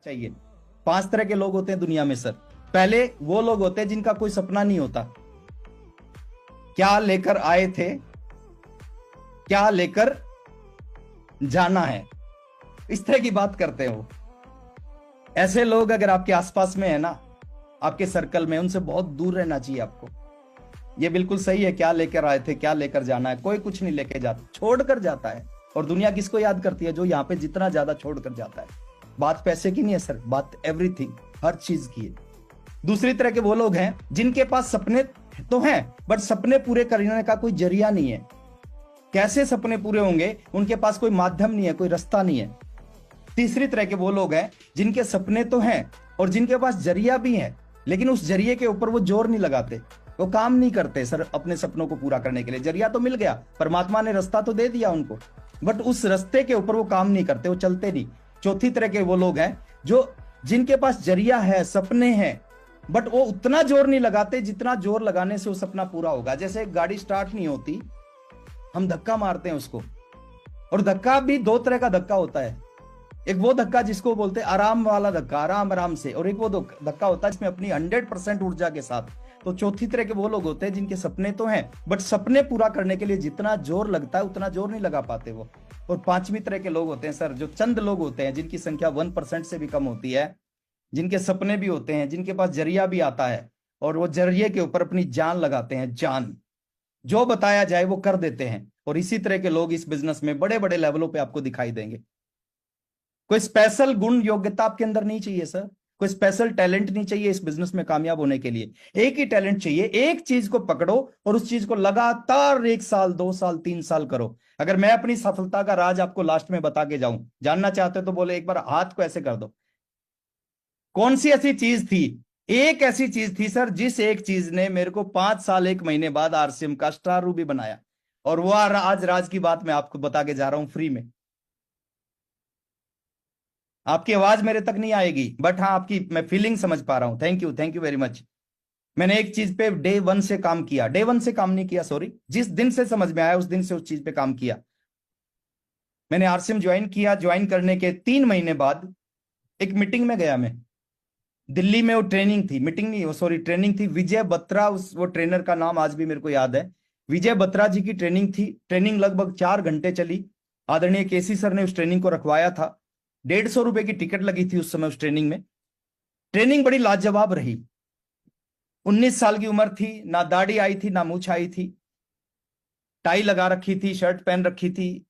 चाहिए। 5 तरह के लोग होते हैं दुनिया में सर। पहले वो लोग होते हैं जिनका कोई सपना नहीं होता। क्या लेकर आए थे, क्या लेकर जाना है, इस तरह की बात करते हैं वो। ऐसे लोग अगर आपके आसपास में है ना, आपके सर्कल में, उनसे बहुत दूर रहना चाहिए आपको। ये बिल्कुल सही है, क्या लेकर आए थे क्या लेकर जाना है। कोई कुछ नहीं लेके जाता, छोड़कर जाता है। और दुनिया किसको याद करती है? जो यहाँ पे जितना ज्यादा छोड़कर जाता है। बात पैसे की नहीं है सर, बात एवरीथिंग, हर चीज की है। दूसरी तरह के वो लोग हैं जिनके पास सपने तो हैं बट सपने पूरे करने का कोई जरिया नहीं है। कैसे सपने पूरे होंगे, उनके पास कोई माध्यम नहीं है, कोई रास्ता नहीं है। तीसरी तरह के वो लोग हैं जिनके सपने तो हैं और जिनके पास जरिया भी है, लेकिन उस जरिए के ऊपर वो जोर नहीं लगाते, वो काम नहीं करते सर अपने सपनों को पूरा करने के लिए। जरिया तो मिल गया, परमात्मा ने रास्ता तो दे दिया उनको, बट उस रास्ते के ऊपर वो काम नहीं करते, वो चलते नहीं। चौथी तरह के वो लोग हैं जो जिनके पास जरिया है, सपने हैं, बट वो उतना जोर नहीं लगाते जितना जोर लगाने से वो सपना पूरा होगा। जैसे एक गाड़ी स्टार्ट नहीं होती, हम धक्का मारते हैं उसको, और धक्का भी 2 तरह का धक्का होता है। एक वो धक्का जिसको बोलते हैं आराम वाला धक्का, आराम आराम से, और एक वो धक्का होता है जिसमें अपनी 100% ऊर्जा के साथ। तो चौथी तरह के वो लोग होते हैं जिनके सपने तो हैं बट सपने पूरा करने के लिए जितना जोर लगता है उतना जोर नहीं लगा पाते वो। और 5वीं तरह के लोग होते हैं सर, जो चंद लोग होते हैं जिनकी संख्या 1% से भी कम होती है, जिनके सपने भी होते हैं, जिनके पास जरिया भी आता है, और वो जरिए के ऊपर अपनी जान लगाते हैं। जान, जो बताया जाए वो कर देते हैं। और इसी तरह के लोग इस बिजनेस में बड़े बड़े लेवलों पे आपको दिखाई देंगे। कोई स्पेशल गुण योग्यता आपके अंदर नहीं चाहिए सर, कोई स्पेशल टैलेंट नहीं चाहिए इस बिजनेस में कामयाब होने के लिए। एक ही टैलेंट चाहिए, एक चीज को पकड़ो और उस चीज को लगातार 1 साल 2 साल 3 साल करो। अगर मैं अपनी सफलता का राज आपको लास्ट में बता के जाऊं, जानना चाहते हो तो बोले एक बार हाथ को ऐसे कर दो। कौन सी ऐसी चीज थी? एक ऐसी चीज थी सर, जिस एक चीज ने मेरे को 5 साल 1 महीने बाद आरसीएम का स्टार रूबी बनाया। और वो आज राज की बात मैं आपको बता के जा रहा हूं फ्री में। आपकी आवाज मेरे तक नहीं आएगी, बट हाँ आपकी मैं फीलिंग समझ पा रहा हूं। Thank you very much. मैंने एक चीज पे डे 1 से काम किया, डे 1 से काम नहीं किया सॉरी, जिस दिन से समझ में आया उस दिन से उस चीज पे काम किया। मैंने आरसीएम ज्वाइन किया, ज्वाइन करने के 3 महीने बाद एक मीटिंग में गया मैं। दिल्ली में वो ट्रेनिंग थी, मीटिंग नहीं, वो सॉरी ट्रेनिंग थी। विजय बत्रा, उस वो ट्रेनर का नाम आज भी मेरे को याद है। विजय बत्रा जी की ट्रेनिंग थी। ट्रेनिंग लगभग 4 घंटे चली। आदरणीय केसी सर ने उस ट्रेनिंग को रखवाया था। 150 रुपए की टिकट लगी थी उस समय उस ट्रेनिंग में। ट्रेनिंग बड़ी लाजवाब रही। 19 साल की उम्र थी, ना दाढ़ी आई थी ना मूछ आई थी, टाई लगा रखी थी, शर्ट पहन रखी थी,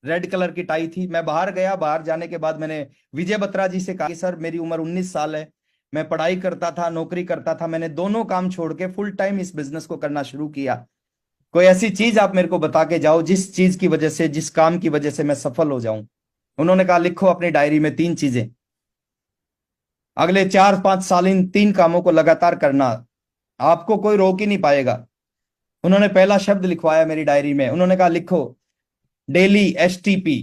रेड कलर की टाई थी। मैं बाहर गया, बाहर जाने के बाद मैंने विजय बत्रा जी से कहा कि सर मेरी उम्र 19 साल है, मैं पढ़ाई करता था, नौकरी करता था, मैंने दोनों काम छोड़ के फुल टाइम इस बिजनेस को करना शुरू किया। कोई ऐसी चीज आप मेरे को बता के जाओ जिस चीज की वजह से, जिस काम की वजह से मैं सफल हो जाऊं। उन्होंने कहा लिखो अपनी डायरी में 3 चीजें, अगले 4-5 साल इन 3 कामों को लगातार करना, आपको कोई रोक ही नहीं पाएगा। उन्होंने पहला शब्द लिखवाया मेरी डायरी में, उन्होंने कहा लिखो डेली एसटीपी,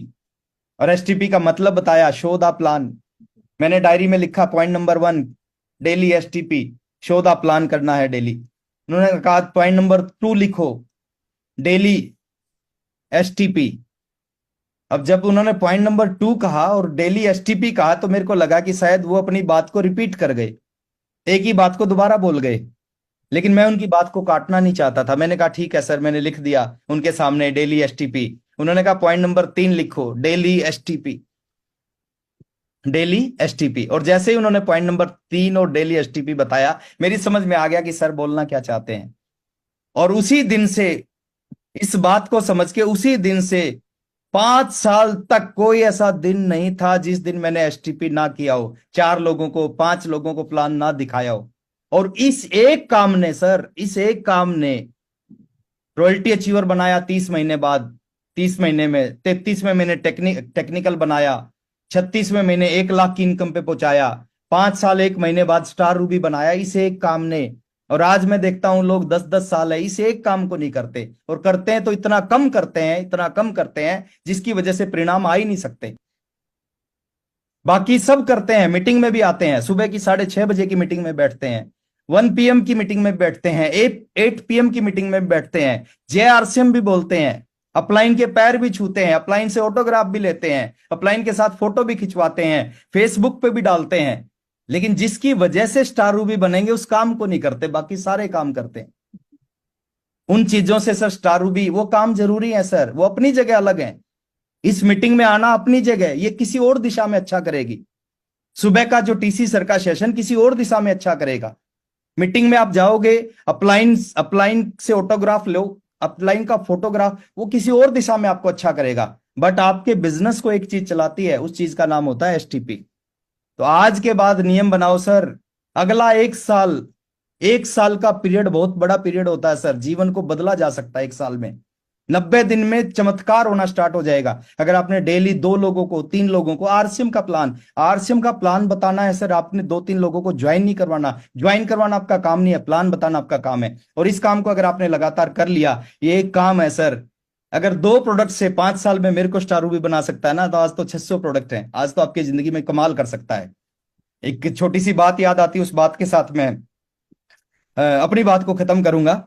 और एसटीपी का मतलब बताया, शो द प्लान। मैंने डायरी में लिखा point number 1 daily STP, show the plan करना है डेली। उन्होंने कहा पॉइंट नंबर 2 लिखो डेली एसटीपी। अब जब उन्होंने पॉइंट नंबर 2 कहा और डेली एसटीपी कहा तो मेरे को लगा कि शायद वो अपनी बात को रिपीट कर गए, एक ही बात को दोबारा बोल गए। लेकिन मैं उनकी बात को काटना नहीं चाहता था। मैंने कहा ठीक है सर, मैंने लिख दिया उनके सामने डेली एसटीपी। उन्होंने कहा पॉइंट नंबर 3 लिखो डेली एसटीपी, डेली एसटीपी। और जैसे ही उन्होंने पॉइंट नंबर 3 और डेली एसटीपी बताया, मेरी समझ में आ गया कि सर बोलना क्या चाहते हैं। और उसी दिन से, इस बात को समझ के उसी दिन से 5 साल तक कोई ऐसा दिन नहीं था जिस दिन मैंने एसटीपी ना किया हो, 4 लोगों को 5 लोगों को प्लान ना दिखाया हो। और इस एक काम ने सर, इस एक काम ने रॉयल्टी अचीवर बनाया 30 महीने बाद, 30 महीने में, 33वें महीने टेक्निकल बनाया, 36वें महीने 1 लाख की इनकम पे पहुंचाया, 5 साल 1 महीने बाद स्टार रूबी बनाया इस एक काम ने। और आज मैं देखता हूं लोग 10-10 साल है इस एक काम को नहीं करते, और करते हैं तो इतना कम करते हैं, इतना कम करते हैं जिसकी वजह से परिणाम आ ही नहीं सकते। बाकी सब करते हैं, मीटिंग में भी आते हैं, सुबह की 6:30 बजे की मीटिंग में बैठते हैं, 1 PM की मीटिंग में बैठते हैं, 8 PM की मीटिंग में बैठते हैं, JRCM भी बोलते हैं, अपलाइन के पैर भी छूते हैं, अपलाइन से ऑटोग्राफ भी लेते हैं, अपलाइन के साथ फोटो भी खिंचवाते हैं, फेसबुक पे भी डालते हैं। लेकिन जिसकी वजह से स्टार रूबी बनेंगे उस काम को नहीं करते, बाकी सारे काम करते हैं। उन चीजों से सर स्टार रूबी, वो काम जरूरी है सर, वो अपनी जगह अलग है। इस मीटिंग में आना अपनी जगह, ये किसी और दिशा में अच्छा करेगी। सुबह का जो टीसी सर का सेशन किसी और दिशा में अच्छा करेगा। मीटिंग में आप जाओगे, अपलाइन अपलाइन से ऑटोग्राफ लो, अपलाइन का फोटोग्राफ, वो किसी और दिशा में आपको अच्छा करेगा। बट आपके बिजनेस को एक चीज चलाती है, उस चीज का नाम होता है एसटीपी। तो आज के बाद नियम बनाओ सर, अगला 1 साल, 1 साल का पीरियड बहुत बड़ा पीरियड होता है सर, जीवन को बदला जा सकता है 1 साल में। 90 दिन में चमत्कार होना स्टार्ट हो जाएगा अगर आपने डेली 2 लोगों को, 3 लोगों को आरसीएम का प्लान बताना है सर। आपने 2-3 लोगों को ज्वाइन नहीं करवाना, ज्वाइन करवाना आपका काम नहीं है, प्लान बताना आपका काम है। और इस काम को अगर आपने लगातार कर लिया, ये एक काम है सर। अगर 2 प्रोडक्ट से 5 साल में मेरे को स्टार रूबी बना सकता है ना, तो आज तो 600 प्रोडक्ट हैं, आज तो आपकी जिंदगी में कमाल कर सकता है। एक छोटी सी बात याद आती है, उस बात के साथ मैं अपनी बात को खत्म करूंगा।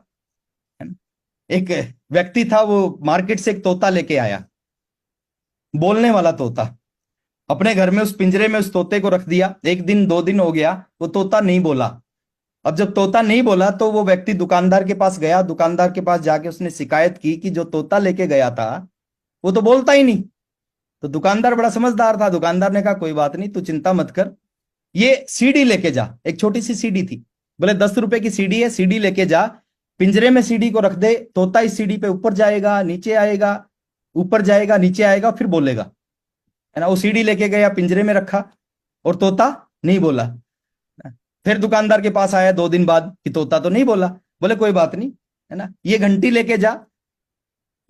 एक व्यक्ति था, वो मार्केट से एक तोता लेके आया, बोलने वाला तोता। अपने घर में उस पिंजरे में उस तोते को रख दिया। 1 दिन 2 दिन हो गया, वो तोता नहीं बोला। अब जब तोता नहीं बोला तो वो व्यक्ति दुकानदार के पास गया। दुकानदार के पास जाके उसने शिकायत की कि जो तोता लेके गया था वो तो बोलता ही नहीं। तो दुकानदार बड़ा समझदार था, दुकानदार ने कहा कोई बात नहीं, तू चिंता मत कर, ये सीडी लेके जा। एक छोटी सी सीडी थी, बोले 10 रुपए की सीडी है, सीडी लेके जा, पिंजरे में सीडी को रख दे, तोता इस सीडी पे ऊपर जाएगा नीचे आएगा, ऊपर जाएगा नीचे आएगा, फिर बोलेगा, है ना। वो सीडी लेके गया, पिंजरे में रखा, और तोता नहीं बोला। फिर दुकानदार के पास आया 2 दिन बाद कि तोता तो नहीं बोला। बोले कोई बात नहीं, है ना, ये घंटी लेके जा,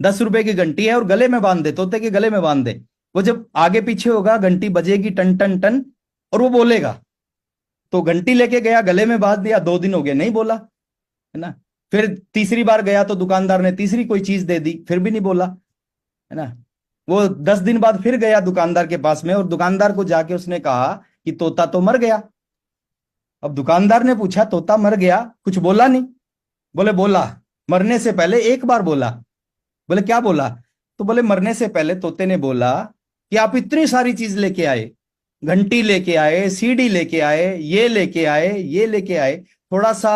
10 रुपए की घंटी है, और गले में बांध दे, तोते के गले में बांध दे। वो जब आगे पीछे होगा घंटी बजेगी टन टन टन, और वो बोलेगा। तो घंटी लेके गया, गले में बांध दिया, 2 दिन हो गए नहीं बोला, है ना। फिर तीसरी बार गया तो दुकानदार ने तीसरी कोई चीज दे दी, फिर भी नहीं बोला, है ना। वो 10 दिन बाद फिर गया दुकानदार के पास में, और दुकानदार को जाके उसने कहा कि तोता तो मर गया। अब दुकानदार ने पूछा तोता मर गया, कुछ बोला नहीं? बोले बोला, मरने से पहले एक बार बोला। बोले क्या बोला? तो बोले मरने से पहले तोते ने बोला कि आप इतनी सारी चीज लेके आए, घंटी लेके आए, सीडी लेके आए, ये लेके आए, ये लेके आए, थोड़ा सा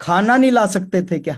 खाना नहीं ला सकते थे क्या?